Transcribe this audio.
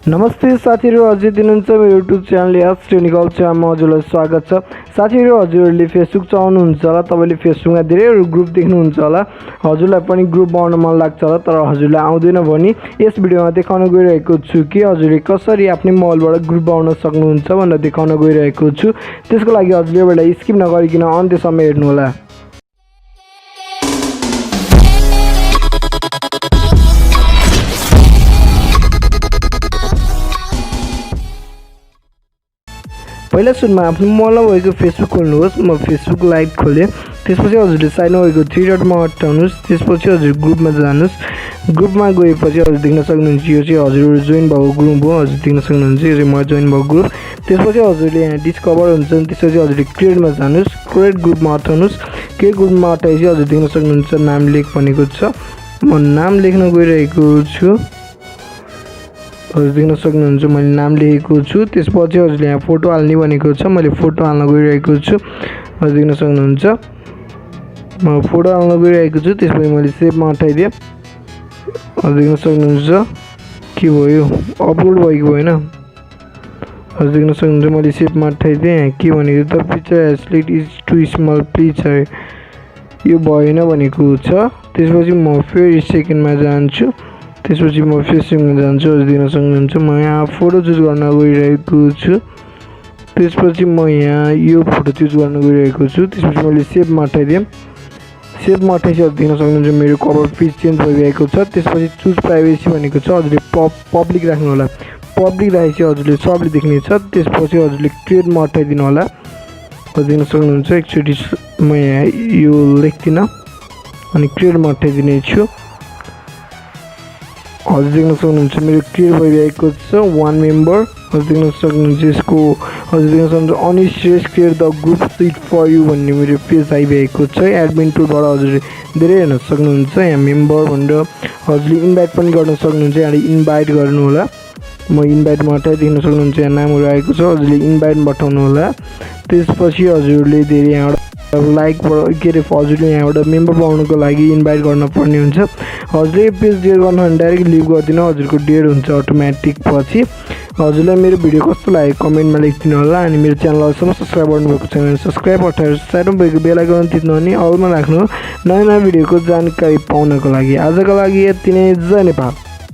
नमस्ते साथीहरु, हजुर दिनुहुन्छ मेरो युट्युब च्यानल astechnical च्यानलमा हजुरलाई स्वागत छ। साथीहरु, हजुरहरूले फेसबुक चलाउनुहुन्छ होला, तपाईले फेसबुकमा धेरै ग्रुप देख्नुहुन्छ होला। हजुरलाई पनि ग्रुप बनाउन मन लाग्छ होला, तर हजुरलाई आउँदैन भने यस भिडियोमा देखाउन गइरहेको छु कि हजुरले कसरी आफ्नै मोबाइलबाट ग्रुप बनाउन सक्नुहुन्छ भनेर देखाउन गइरहेको छु। त्यसको लागि हजुरले यो भिडियोलाई स्किप नगरिकन अन्त्यसम्म हेर्नु होला। पहिला सुरुमा आफ्नो मोबाइलमा भएको फेसबुक खोल्नुहोस्। म फेसबुक लाइभ खोलेँ। त्यसपछि हजुरले साइडमा भएको थ्री डटमा अटाउनुहोस्। त्यसपछि हजुर ग्रुपमा जानुहोस्। ग्रुपमा गएपछि हजुर देख्न सक्नुहुन्छ यो चाहिँ हजुर जोइन भएको ग्रुप हो। हजुर देख्न सक्नुहुन्छ यो चाहिँ म जोइन भएको ग्रुप। त्यसपछि हजुरले यहाँ डिस्कभर हुन्छ, त्यसपछि हजुरले क्रिएटमा जानुहोस्। क्रिएट ग्रुपमा अटाउनुहोस्। क्रिएट ग्रुपमा अटाएपछि हजुर देख्न सक्नुहुन्छ नाम लेख भनेको छ। म नाम लेख्न गइरहेको छु। हजुर देख्न सक्नुहुन्छ मैले नाम लेखेको छु। त्यसपछि हजुरले यहाँ फोटो हाल्ने भनेको छ, मैले फोटो हाल्न गइरहेको छु। हजुर देख्न सक्नुहुन्छ म फोटो हाल्न गइरहेको छु। त्यसपछि मैले सेभमा अटाइदिएँ। हजुर देख्न सक्नुहुन्छ के भयो, अपलोड भएको भएन। हजुर देख्न सक्नुहुन्छ मैले सेभमा अटाइदिएँ। के भनेको त पिक्चर एस्लेट इज टु स्मल प्लिज है, यो भएन भनेको छ। त्यसपछि म फेरि सेकेन्डमा जान्छु। त्यसपछि म फेसबुकमा जान्छु। हजुर देख्न सक्नुहुन्छ म यहाँ फोटो चुज गर्न गइरहेको छु। त्यसपछि म यहाँ यो फोटो चुज गर्न गइरहेको छु। त्यसपछि मैले सेभमा अटाइदिएँ। सेभमा अटाएपछि हजुर देख्न सक्नुहुन्छ मेरो कभर पेज चेन्ज भइरहेको छ। त्यसपछि चुज प्राइभेसी भनेको छ, हजुरले पब्लिक राख्नु होला। पब्लिक राखेपछि हजुरले सबले देख्नेछ। त्यसपछि हजुरले क्रिएटमा अटाइदिनु होला। हजुर देख्न सक्नुहुन्छ एकचोटि म यहाँ यो लेख्दिनँ अनि क्रिएटमा अटाइदिने छु। हजुर देख्न सक्नुहुन्छ मेरो क्रिएट भइरहेको छ 1 मेम्बर। हजुर देख्न सक्नुहुन्छ यसको हजुर देख्न सक्नुहुन्छ unstress create the group sit for you भन्ने मेरो पेज आइरहेको छ। एडमिन टुलबाट हजुरले धेरै हेर्न सक्नुहुन्छ। यहाँ मेम्बर भनेर हजुरले इन्भाइट पनि गर्न सक्नुहुन्छ। यहाँ इन्भाइट गर्नु होला। म इन्भाइटमा अटाइ देख्न सक्नुहुन्छ यहाँ नामहरू आएको छ। हजुरले इन्भाइट पठाउनु होला। त्यसपछि हजुरले धेरै यहाँबाट लाइकबाट के अरे हजुरले यहाँबाट मेम्बर बनाउनुको लागि इन्भाइट गर्न पर्ने हुन्छ। हजुरले पेज डिलिट गर्नु भने डाइरेक्ट लिभ गरिदिनु, हजुरको डिलिट हुन्छ अटोमेटिक। पछि हजुरलाई मेरो भिडियो कस्तो लाग्यो कमेन्टमा लेखिदिनु होला। अनि मेरो च्यानललाई सब्सक्राइब गर्नुभएको छैन भने सब्सक्राइब अठाएर साइडमा भएको बेल आइकन थिच्नु अनि अलमा राख्नु नयाँ नयाँ भिडियोको जानकारी पाउनको लागि। आजको लागि यति नै। जय नेपाल।